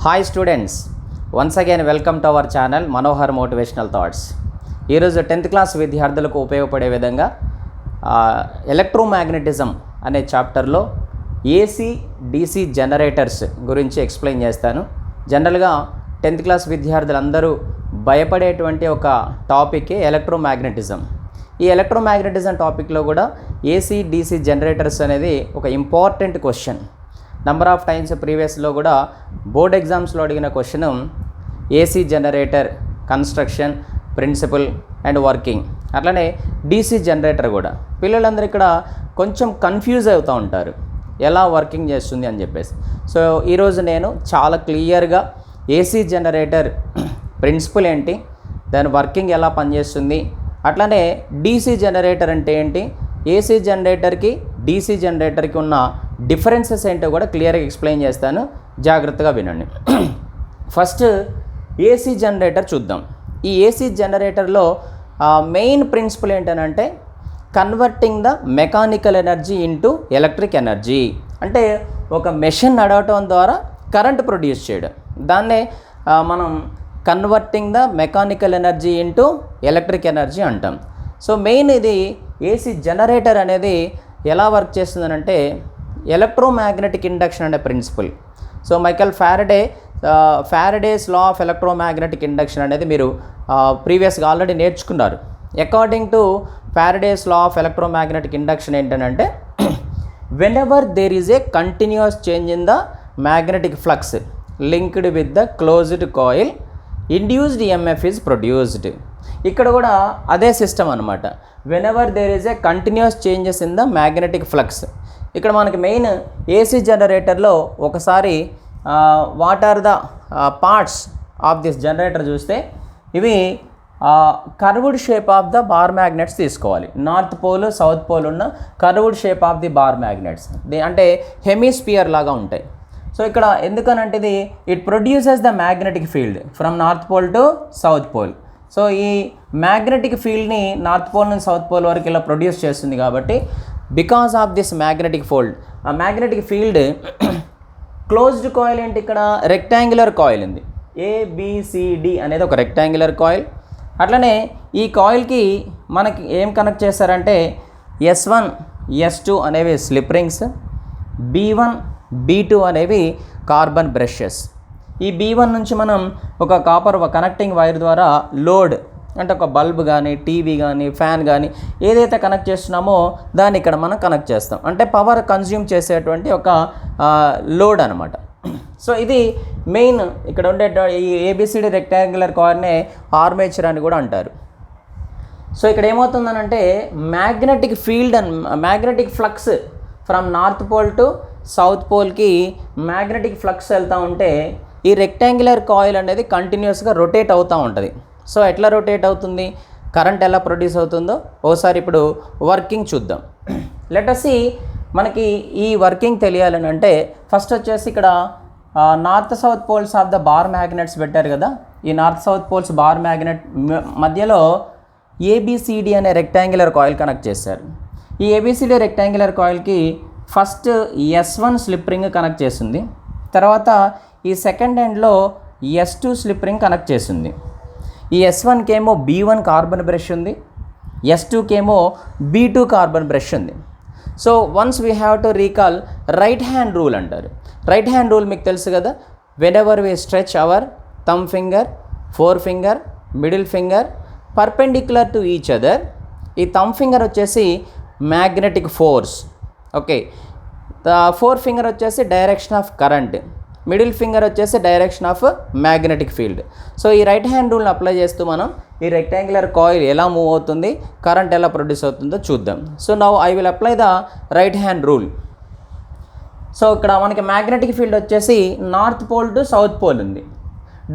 Hi students, once again welcome to our channel Manohar motivational thoughts. ఈరోజు 10th class విద్యార్థులకు ఉపయోగపడే విధంగా ఎలక్ట్రోమాగ్నెటిజం అనే చాప్టర్లో ఏసీ డీసీ జనరేటర్స్ గురించి ఎక్స్ప్లెయిన్ చేస్తాను. జనరల్గా 10th క్లాస్ విద్యార్థులందరూ భయపడేటువంటి ఒక టాపికే ఎలక్ట్రోమాగ్నెటిజం. ఈ ఎలక్ట్రోమాగ్నెటిజం టాపిక్లో కూడా ఏసీ డీసీ జనరేటర్స్ అనేది ఒక important question. Number of times ప్రీవియస్లో కూడా బోర్డ్ ఎగ్జామ్స్లో అడిగిన question AC generator construction, principle and working. అట్లనే డీసీ జనరేటర్ కూడా పిల్లలందరూ ఇక్కడ కొంచెం కన్ఫ్యూజ్ అవుతూ ఉంటారు, ఎలా వర్కింగ్ చేస్తుంది అని చెప్పేసి. సో ఈరోజు నేను చాలా క్లియర్గా ఏసీ జనరేటర్ ప్రిన్సిపల్ ఏంటి, దాని వర్కింగ్ ఎలా పనిచేస్తుంది, అట్లనే డీసీ జనరేటర్ అంటే ఏంటి, ఏసీ జనరేటర్కి డీసీ జనరేటర్కి ఉన్న డిఫరెన్సెస్ ఏంటో కూడా క్లియర్గా ఎక్స్ప్లెయిన్ చేస్తాను. జాగ్రత్తగా వినండి. ఫస్ట్ ఏసీ జనరేటర్ చూద్దాం. ఈ ఏసీ జనరేటర్లో మెయిన్ ప్రిన్సిపల్ ఏంటనంటే converting the mechanical energy into electric energy. అంటే ఒక మెషిన్ నడవటం ద్వారా కరెంట్ ప్రొడ్యూస్ చేయడం, దాన్నే మనం converting the mechanical energy into electric energy అంటాం. సో మెయిన్ ఇది ఏసీ జనరేటర్ అనేది ఎలా వర్క్ చేస్తుందనంటే ఎలక్ట్రోమాగ్నెటిక్ ఇండక్షన్ అనే principle. So Michael Faraday's law of electromagnetic induction అనేది మీరు ప్రీవియస్గా ఆల్రెడీ నేర్చుకున్నారు. According to Faraday's law of electromagnetic induction ఏంటంటే whenever there is a continuous change in the magnetic flux linked with the closed coil induced EMF is produced. ఇక్కడ కూడా అదే system అనమాట. Whenever there is a continuous changes in the magnetic flux. ఇక్కడ మనకి main AC జనరేటర్లో ఒకసారి what are the parts of this generator చూస్తే ఇవి curved shape of the bar magnets తీసుకోవాలి. నార్త్ పోల్ సౌత్ పోల్ ఉన్న curved shape of the bar magnets అంటే hemisphere లాగా ఉంటాయి. సో ఇక్కడ ఎందుకనంటే ఇది it produces the magnetic field from north pole to south pole. So ఈ మ్యాగ్నెటిక్ ఫీల్డ్ని నార్త్ పోల్ నుంచి సౌత్ పోల్ వరకు ఇలా ప్రొడ్యూస్ చేస్తుంది. కాబట్టి because of this magnetic field closed coil ఏంటి, ఇక్కడ రెక్టాంగులర్ కాయిల్ ఉంది. ఏబిసిడి అనేది ఒక రెక్టాంగులర్ కాయిల్. అట్లనే ఈ కాయిల్కి మనకి ఏం కనెక్ట్ చేస్తారంటే S1 S2 అనేవి స్లిప్ రింగ్స్, B1 B2 అనేవి కార్బన్ బ్రషెస్. ఈ B1 నుంచి మనం ఒక కాపర్ కనెక్టింగ్ వైర్ ద్వారా లోడ్ అంటే ఒక బల్బ్ కానీ టీవీ కానీ ఫ్యాన్ కానీ ఏదైతే కనెక్ట్ చేస్తున్నామో దాన్ని ఇక్కడ మనం కనెక్ట్ చేస్తాం. అంటే పవర్ కన్జ్యూమ్ చేసేటువంటి ఒక లోడ్ అనమాట. సో ఇది మెయిన్ ఇక్కడ ఉండే ఈ ఏబిసిడి రెక్టాంగులర్ కాయిల్నే ఆర్మేచర్ అని కూడా అంటారు. సో ఇక్కడ ఏమవుతుందనంటే magnetic field and magnetic flux from north pole to south పోల్కి మ్యాగ్నెటిక్ ఫ్లక్స్ వెళ్తూ ఉంటే ఈ రెక్టాంగులర్ కాయిల్ అనేది కంటిన్యూస్గా రొటేట్ అవుతూ ఉంటుంది. సో ఎట్లా రొటేట్ అవుతుంది, కరెంట్ ఎలా ప్రొడ్యూస్ అవుతుందో ఒకసారి ఇప్పుడు వర్కింగ్ చూద్దాం. లెట్ us see మనకి ఈ వర్కింగ్ తెలియాలని అంటే ఫస్ట్ వచ్చేసి ఇక్కడ north south poles of the bar magnets పెట్టారు కదా. ఈ north south poles bar magnet మధ్యలో ఏబిసిడి అనే రెక్టాంగులర్ కాయిల్ కనెక్ట్ చేశారు. ఈ ఏబిసిడి రెక్టాంగులర్ కాయిల్కి first S1 slip ring connect చేస్తుంది. తర్వాత ఈ సెకండ్ ఎండ్లో S2 స్లిప్ రింగ్ కనెక్ట్ చేసింది. ఈ S1కి ఏమో B1 కార్బన్ బ్రష్ ఉంది, S2కి ఏమో B2 కార్బన్ బ్రష్ ఉంది. So once we have to recall right hand rule అంటారు. రైట్ హ్యాండ్ రూల్ మీకు తెలుసు కదా. Whenever we stretch our thumb finger, four finger, middle finger perpendicular to each other. ఈ thumb finger వచ్చేసి magnetic force, okay. Four finger వచ్చేసి direction of current, middle finger వచ్చేసి direction of magnetic field. So ఈ right hand రూల్ని apply చేస్తూ మనం ఈ rectangular coil ఎలా మూవ్ అవుతుంది, కరెంట్ ఎలా ప్రొడ్యూస్ అవుతుందో చూద్దాం. So now I will apply the right hand rule. So ఇక్కడ మనకి మ్యాగ్నెటిక్ ఫీల్డ్ వచ్చేసి north pole to south pole ఉంది.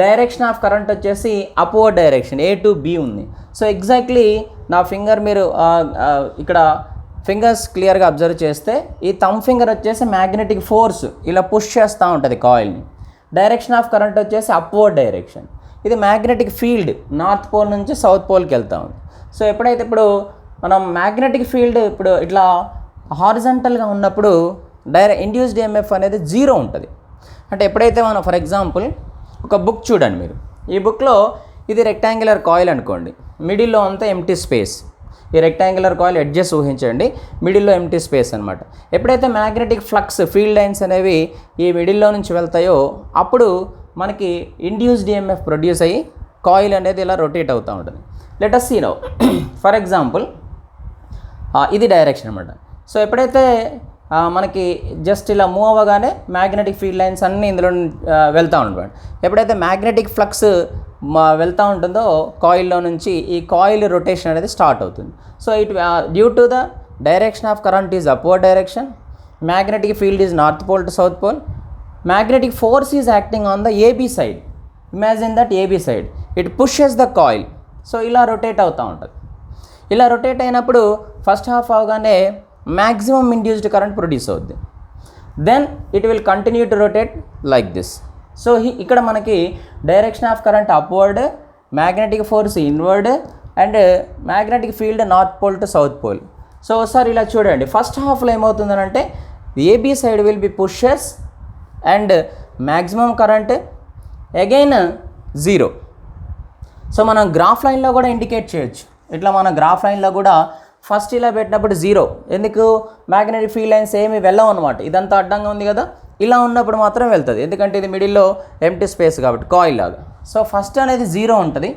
డైరెక్షన్ ఆఫ్ కరెంట్ వచ్చేసి upward direction A to B ఉంది. సో ఎగ్జాక్ట్లీ నా ఫింగర్ మీరు ఇక్కడ ఫింగర్స్ క్లియర్గా అబ్జర్వ్ చేస్తే ఈ థమ్ ఫింగర్ వచ్చేసి మ్యాగ్నెటిక్ ఫోర్స్ ఇలా పుష్ చేస్తూ ఉంటుంది కాయిల్ని. డైరెక్షన్ ఆఫ్ కరెంట్ వచ్చేసి అప్వర్డ్ డైరెక్షన్. ఇది మ్యాగ్నెటిక్ ఫీల్డ్ నార్త్ పోల్ నుంచి సౌత్ పోల్కి వెళ్తూ ఉంది. సో ఎప్పుడైతే ఇప్పుడు మనం మ్యాగ్నెటిక్ ఫీల్డ్ ఇప్పుడు ఇట్లా హారిజంటల్గా ఉన్నప్పుడు ఇండ్యూస్డ్ ఈఎంఎఫ్ అనేది 0 ఉంటుంది. అంటే ఎప్పుడైతే మనం ఫర్ ఎగ్జాంపుల్ ఒక బుక్ చూడండి మీరు, ఈ బుక్లో ఇది రెక్టాంగులర్ కాయిల్ అనుకోండి, మిడిల్లో అంతా ఎంటీ స్పేస్. ఈ రెక్టాంగులర్ కాయిల్ ఎడ్జెస్ ఊహించండి, మిడిల్లో ఎంటీ స్పేస్ అనమాట. ఎప్పుడైతే మ్యాగ్నెటిక్ ఫ్లక్స్ ఫీల్డ్ లైన్స్ అనేవి ఈ మిడిల్లో నుంచి వెళ్తాయో అప్పుడు మనకి ఇండ్యూస్డ్ ఈఎంఎఫ్ ప్రొడ్యూస్ అయ్యి కాయిల్ అనేది ఇలా రొటేట్ అవుతూ ఉంటుంది. Let us see now for example ఇది డైరెక్షన్ అనమాట. సో ఎప్పుడైతే మనకి జస్ట్ ఇలా మూవ్ అవ్వగానే మ్యాగ్నెటిక్ ఫీల్డ్ లైన్స్ అన్నీ ఇందులో వెళ్తూ ఉంటాయి. ఎప్పుడైతే మ్యాగ్నెటిక్ ఫ్లక్స్ వెళ్తూ ఉంటుందో కాయిల్లో నుంచి ఈ కాయిల్ రొటేషన్ అనేది స్టార్ట్ అవుతుంది. So it due to the direction of current is upward direction, magnetic field is north pole to south pole, magnetic force is acting on the AB side. Imagine that AB side it pushes the coil. So ఇలా rotate అవుతూ ఉంటుంది. ఇలా rotate అయినప్పుడు first half అవగానే maximum induced current produce అవుద్ది. Then it will continue to rotate like this. So ఇక్కడ మనకి direction of current upward, magnetic force inward and magnetic field north pole to south pole. So ఒకసారి ఇలా చూడండి, first హాఫ్లో ఏమవుతుందనంటే AB side will be pushes and maximum current again 0. So మనం graph లైన్లో కూడా ఇండికేట్ చేయొచ్చు. ఇట్లా మన గ్రాఫ్ లైన్లో కూడా ఫస్ట్ ఇలా పెట్టినప్పుడు 0, ఎందుకు మ్యాగ్నెటిక్ ఫీల్డ్ లైన్స్ ఏమి వెళ్ళవు అనమాట. ఇదంతా అడ్డంగా ఉంది కదా, ఇలా ఉన్నప్పుడు మాత్రం వెళ్తుంది, ఎందుకంటే ఇది మిడిల్లో ఎంటీ స్పేస్ కాబట్టి కాయిల్ లాగా. సో ఫస్ట్ అనేది 0 ఉంటుంది.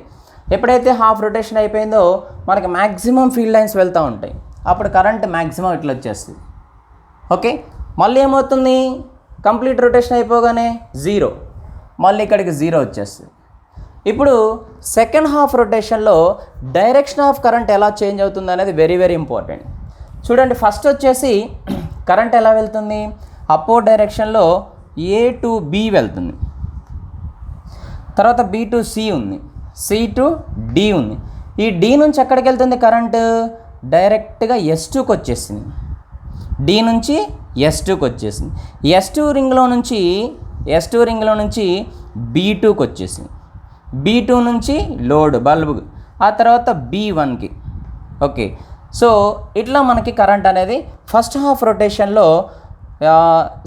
ఎప్పుడైతే హాఫ్ రొటేషన్ అయిపోయిందో మనకి మ్యాక్సిమం ఫీల్డ్ లైన్స్ వెళ్తూ ఉంటాయి, అప్పుడు కరెంట్ మ్యాక్సిమం ఇట్లా వచ్చేస్తుంది. ఓకే, మళ్ళీ ఏమవుతుంది, కంప్లీట్ రొటేషన్ అయిపోగానే 0, మళ్ళీ ఇక్కడికి 0 వచ్చేస్తుంది. ఇప్పుడు సెకండ్ హాఫ్ రొటేషన్లో డైరెక్షన్ ఆఫ్ కరెంట్ ఎలా చేంజ్ అవుతుంది అనేది వెరీ వెరీ ఇంపార్టెంట్. చూడండి, ఫస్ట్ వచ్చేసి కరెంట్ ఎలా వెళ్తుంది, అప్వర్డ్ డైరెక్షన్లో ఏ టు బి వెళ్తుంది, తర్వాత బి టు సి ఉంది, సి టు డి ఉంది. ఈ డి నుంచి ఎక్కడికి వెళ్తుంది కరెంటు, డైరెక్ట్గా S2కి వచ్చేసింది. డి నుంచి S2కి వచ్చేసింది. S2 రింగ్లో నుంచి B2కి వచ్చేసింది. B2 నుంచి లోడ్ బల్బు, ఆ తర్వాత B1కి. ఓకే, సో ఇట్లా మనకి కరెంట్ అనేది ఫస్ట్ హాఫ్ రొటేషన్లో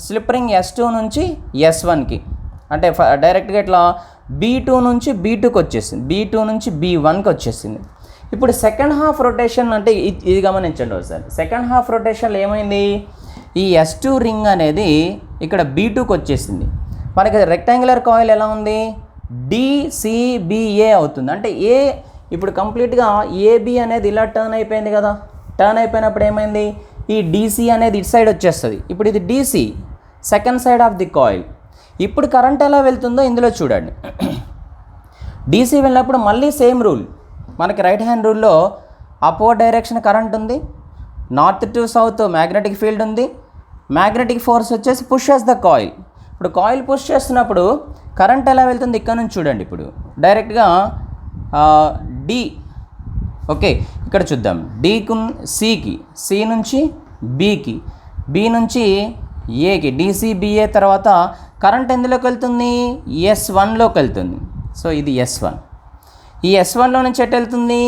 స్లిప్ రింగ్ S2 నుంచి S1కి, అంటే డైరెక్ట్గా ఇట్లా B2 నుంచి B2కి వచ్చేసింది, B2 నుంచి B1కి వచ్చేసింది. ఇప్పుడు సెకండ్ హాఫ్ రొటేషన్ అంటే ఇది గమనించండి ఒకసారి. సెకండ్ హాఫ్ రొటేషన్లో ఏమైంది, ఈ S2 రింగ్ అనేది ఇక్కడ B2కి వచ్చేసింది. మనకి రెక్టాంగులర్ కాయిల్ ఎలా ఉంది, DCBA అవుతుంది. అంటే ఏ ఇప్పుడు కంప్లీట్గా AB అనేది ఇలా టర్న్ అయిపోయింది కదా, టర్న్ అయిపోయినప్పుడు ఏమైంది, ఈ DC అనేది ఇటు సైడ్ వచ్చేస్తుంది. ఇప్పుడు ఇది DC, second side of the coil. ఇప్పుడు కరెంట్ ఎలా వెళ్తుందో ఇందులో చూడండి. DC వెళ్ళినప్పుడు మళ్ళీ సేమ్ రూల్, మనకి రైట్ హ్యాండ్ రూల్లో అప్వర్డ్ డైరెక్షన్ కరెంట్ ఉంది, north to south magnetic field ఉంది, మ్యాగ్నెటిక్ ఫోర్స్ వచ్చేసి పుషెస్ ద కాయిల్. ఇప్పుడు కాయిల్ పుష్ చేస్తున్నప్పుడు కరెంట్ ఎలా వెళ్తుంది ఇక్కడ నుంచి చూడండి. ఇప్పుడు డైరెక్ట్గా డి, ఓకే ఇక్కడ చూద్దాం, డికు సికి, సి నుంచి బికి, బి నుంచి ఏకి, DCBA తర్వాత కరెంట్ ఎందులోకి వెళ్తుంది, S1లోకి వెళ్తుంది. సో ఇది S1. ఈ S1లో నుంచి ఎటు వెళ్తుంది,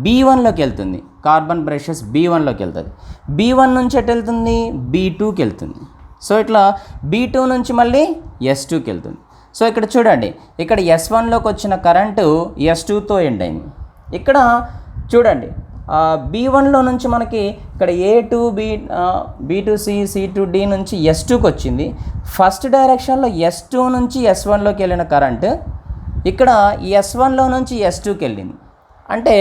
B1లోకి వెళ్తుంది. కార్బన్ బ్రషెస్ B1లోకి వెళ్తుంది. B1 నుంచి ఎటు వెళ్తుంది, B2కి వెళ్తుంది. సో ఇట్లా B2 నుంచి మళ్ళీ S2కి వెళ్తుంది. సో ఇక్కడ చూడండి, ఇక్కడ S1లోకి వచ్చిన కరెంటు S2తో ఎండ్ అయింది. ఇక్కడ చూడండి, B1లో నుంచి మనకి ఇక్కడ A to B to C, C to D నుంచి S2కి వచ్చింది. ఫస్ట్ డైరెక్షన్లో S2 నుంచి S1లోకి వెళ్ళిన కరెంటు ఇక్కడ S1లో నుంచి S2కి వెళ్ళింది. అంటే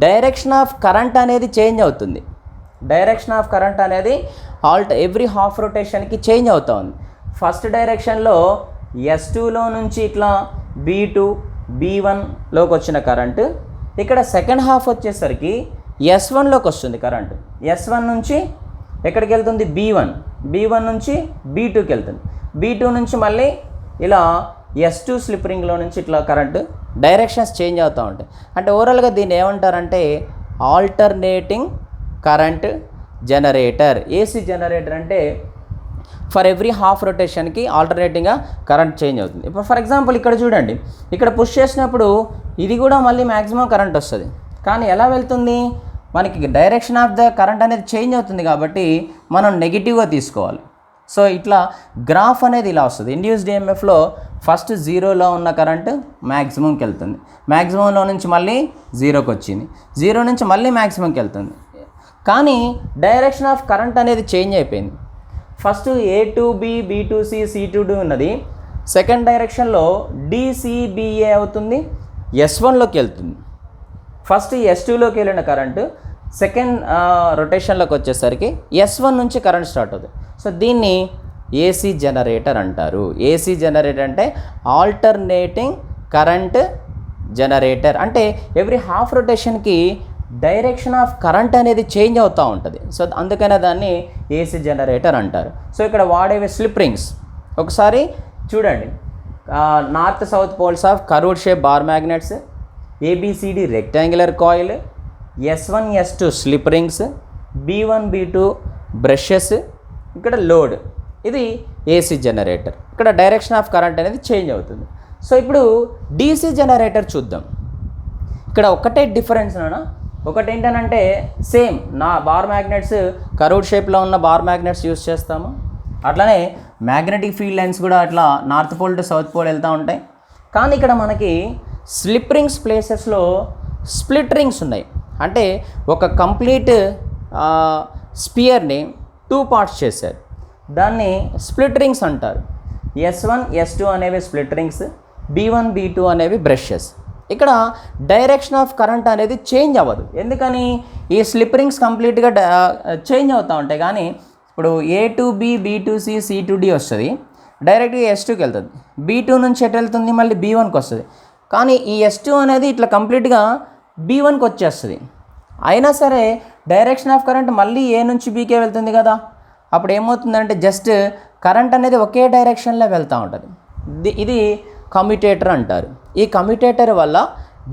డైరెక్షన్ ఆఫ్ కరెంట్ అనేది చేంజ్ అవుతుంది. డైరెక్షన్ ఆఫ్ కరెంట్ అనేది ఎవ్రీ హాఫ్ రొటేషన్కి చేంజ్ అవుతూ ఉంది. ఫస్ట్ డైరెక్షన్లో S2లో నుంచి ఇట్లా B2, B1లోకి వచ్చిన కరెంటు ఇక్కడ సెకండ్ హాఫ్ వచ్చేసరికి S1లోకి వస్తుంది కరెంటు. S1 నుంచి ఎక్కడికి వెళ్తుంది, B1 నుంచి B2కి వెళ్తుంది. B2 నుంచి మళ్ళీ ఇలా S2 స్లిప్ రింగ్లో నుంచి ఇట్లా కరెంటు డైరెక్షన్స్ చేంజ్ అవుతూ ఉంటాయి. అంటే ఓవరాల్గా దీన్ని ఏమంటారంటే alternating current generator. AC generator అంటే ఫర్ ఎవ్రీ హాఫ్ రొటేషన్కి ఆల్టర్నేటింగ్గా కరెంట్ చేంజ్ అవుతుంది. ఇప్పుడు ఫర్ ఎగ్జాంపుల్ ఇక్కడ చూడండి, ఇక్కడ పుష్ చేసినప్పుడు ఇది కూడా మళ్ళీ మ్యాక్సిమం కరెంట్ వస్తుంది. కానీ ఎలా వెళ్తుంది, మనకి డైరెక్షన్ ఆఫ్ ద కరెంట్ అనేది చేంజ్ అవుతుంది కాబట్టి మనం నెగిటివ్గా తీసుకోవాలి. సో ఇట్లా గ్రాఫ్ అనేది ఇలా వస్తుంది. ఇండ్యూస్డ్ ఈఎంఎఫ్లో ఫస్ట్ జీరోలో ఉన్న కరెంట్ మ్యాక్సిమంకి వెళ్తుంది, మ్యాక్సిమంలో నుంచి మళ్ళీ జీరోకి వచ్చింది, జీరో నుంచి మళ్ళీ మ్యాక్సిమంకి వెళ్తుంది. కానీ డైరెక్షన్ ఆఫ్ కరెంట్ అనేది చేంజ్ అయిపోయింది. First A to B, B to C, C to D ఉన్నది. సెకండ్ డైరెక్షన్లో డిసిబిఏ అవుతుంది, S1లోకి వెళ్తుంది. ఫస్ట్ S2లోకి వెళ్ళిన కరెంటు సెకండ్ రొటేషన్లోకి వచ్చేసరికి S1 నుంచి కరెంట్ స్టార్ట్ అవుతుంది. సో దీన్ని ఏసీ జనరేటర్ అంటారు. ఏసీ జనరేటర్ అంటే ఆల్టర్నేటింగ్ కరెంట్ జనరేటర్. అంటే ఎవ్రీ హాఫ్ రొటేషన్కి డైరెక్షన్ ఆఫ్ కరెంట్ అనేది చేంజ్ అవుతూ ఉంటుంది. సో అందుకనే దాన్ని ఏసీ జనరేటర్ అంటారు. సో ఇక్కడ వాడేవి స్లిప్ రింగ్స్ ఒకసారి చూడండి. North south poles of curved shape bar magnets, ABCD rectangular coil, S1 S2 slip rings, B1 B2 brushes, ఇక్కడ లోడ్. ఇది ఏసీ జనరేటర్. ఇక్కడ డైరెక్షన్ ఆఫ్ కరెంట్ అనేది చేంజ్ అవుతుంది. సో ఇప్పుడు డీసీ జనరేటర్ చూద్దాం. ఇక్కడ ఒకటే డిఫరెన్స్ నానా, ఒకటి ఏంటంటే సేమ్ నా బార్ మ్యాగ్నెట్స్ కర్వ్డ్ షేప్లో ఉన్న బార్ మ్యాగ్నెట్స్ యూస్ చేస్తాము. అట్లనే మ్యాగ్నెటిక్ ఫీల్డ్ లైన్స్ కూడా అట్లా north pole to south pole వెళ్తూ ఉంటాయి. కానీ ఇక్కడ మనకి స్లిప్ రింగ్స్ ప్లేసెస్లో స్ప్లిట్ రింగ్స్ ఉన్నాయి. అంటే ఒక కంప్లీట్ స్పియర్ని 2 పార్ట్స్ చేశారు, దాన్ని స్ప్లిట్ రింగ్స్ అంటారు. S1 S2 అనేవి స్ప్లిట్ రింగ్స్, B1 B2 అనేవి బ్రషెస్. ఇక్కడ డైరెక్షన్ ఆఫ్ కరెంట్ అనేది చేంజ్ అవ్వదు. ఎందుకని? ఈ స్లిప్ రింగ్స్ కంప్లీట్గా చేంజ్ అవుతూ ఉంటాయి. కానీ ఇప్పుడు A to B, B to C, C to D వస్తుంది, డైరెక్ట్గా S2కి వెళ్తుంది. B2 నుంచి ఎటు వెళ్తుంది? మళ్ళీ B1కి వస్తుంది. కానీ ఈ S2 అనేది ఇట్లా కంప్లీట్గా B1కి వచ్చేస్తుంది. అయినా సరే డైరెక్షన్ ఆఫ్ కరెంట్ మళ్ళీ ఏ నుంచి బీకే వెళ్తుంది కదా. అప్పుడు ఏమవుతుందంటే జస్ట్ కరెంట్ అనేది ఒకే డైరెక్షన్లో వెళ్తూ ఉంటుంది. ఇది కమ్యుటేటర్ అంటారు. ఈ కమ్యుటేటర్ వల్ల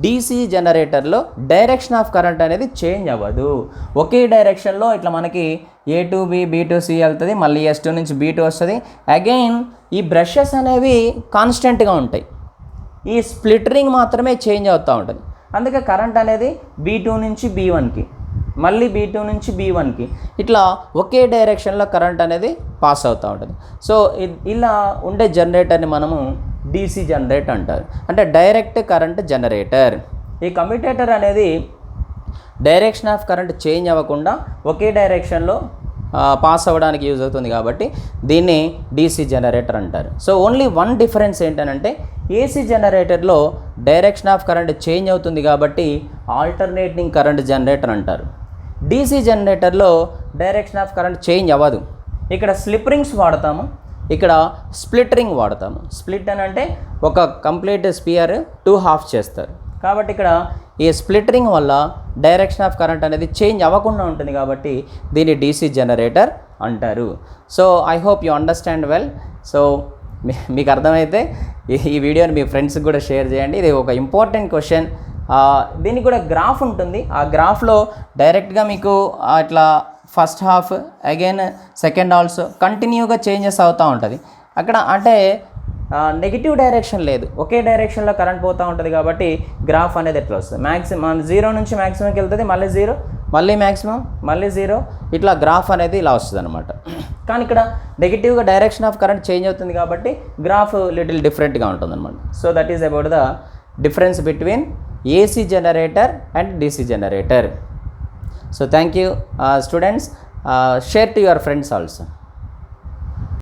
డీసీ జనరేటర్లో డైరెక్షన్ ఆఫ్ కరెంట్ అనేది చేంజ్ అవ్వదు. ఒకే డైరెక్షన్లో ఇట్లా మనకి A to B, B to C వెళ్తుంది, మళ్ళీ S2 నుంచి B2 వస్తుంది. అగైన్ ఈ బ్రషెస్ అనేవి కాన్స్టెంట్గా ఉంటాయి. ఈ స్ప్లిట్ రింగ్ మాత్రమే చేంజ్ అవుతూ ఉంటుంది. అందుకే కరెంట్ అనేది B2 నుంచి B1కి, మళ్ళీ B2 నుంచి B1కి ఇట్లా ఒకే డైరెక్షన్లో కరెంట్ అనేది పాస్ అవుతూ ఉంటుంది. సో ఇలా ఉండే జనరేటర్ని మనము డీసీ జనరేటర్ అంటారు, అంటే డైరెక్ట్ కరెంట్ జనరేటర్. ఈ కమ్యుటేటర్ అనేది డైరెక్షన్ ఆఫ్ కరెంట్ చేంజ్ అవ్వకుండా ఒకే డైరెక్షన్లో పాస్ అవ్వడానికి యూజ్ అవుతుంది కాబట్టి దీన్ని డీసీ జనరేటర్ అంటారు. సో ఓన్లీ వన్ డిఫరెన్స్ ఏంటంటే ఏసీ జనరేటర్లో డైరెక్షన్ ఆఫ్ కరెంట్ చేంజ్ అవుతుంది కాబట్టి ఆల్టర్నేటింగ్ కరెంట్ జనరేటర్ అంటారు. డీసీ జనరేటర్లో డైరెక్షన్ ఆఫ్ కరెంట్ చేంజ్ అవ్వదు. ఇక్కడ స్లిప్ రింగ్స్ వాడతాము, ఇక్కడ స్ప్లిట్ రింగ్ వాడతాము. స్ప్లిట్ అని అంటే ఒక కంప్లీట్ స్పియర్ 2 హాఫ్ చేస్తారు. కాబట్టి ఇక్కడ ఈ స్ప్లిట్ రింగ్ వల్ల డైరెక్షన్ ఆఫ్ కరెంట్ అనేది చేంజ్ అవ్వకుండా ఉంటుంది కాబట్టి దీన్ని డీసీ జనరేటర్ అంటారు. So I hope you understand well. So మీకు అర్థమైతే ఈ వీడియోని మీ ఫ్రెండ్స్కి కూడా షేర్ చేయండి. ఇది ఒక ఇంపార్టెంట్ క్వశ్చన్. దీనికి కూడా గ్రాఫ్ ఉంటుంది. ఆ గ్రాఫ్లో డైరెక్ట్గా మీకు ఇట్లా first half again second also కంటిన్యూగా చేంజెస్ అవుతూ ఉంటుంది. అక్కడ అంటే నెగిటివ్ డైరెక్షన్ లేదు, ఒకే డైరెక్షన్లో కరెంట్ పోతూ ఉంటుంది కాబట్టి గ్రాఫ్ అనేది ఎట్లా వస్తుంది? మ్యాక్సిమం 0 నుంచి మ్యాక్సిమంకి వెళ్తుంది, మళ్ళీ 0, మళ్ళీ మ్యాక్సిమం, మళ్ళీ 0, ఇట్లా గ్రాఫ్ అనేది ఇలా వస్తుంది అనమాట. కానీ ఇక్కడ నెగిటివ్గా డైరెక్షన్ ఆఫ్ కరెంట్ చేంజ్ అవుతుంది కాబట్టి గ్రాఫ్ లిటిల్ డిఫరెంట్గా ఉంటుంది అనమాట. So that is about the difference between AC generator and DC generator. So thank you students, share to your friends also.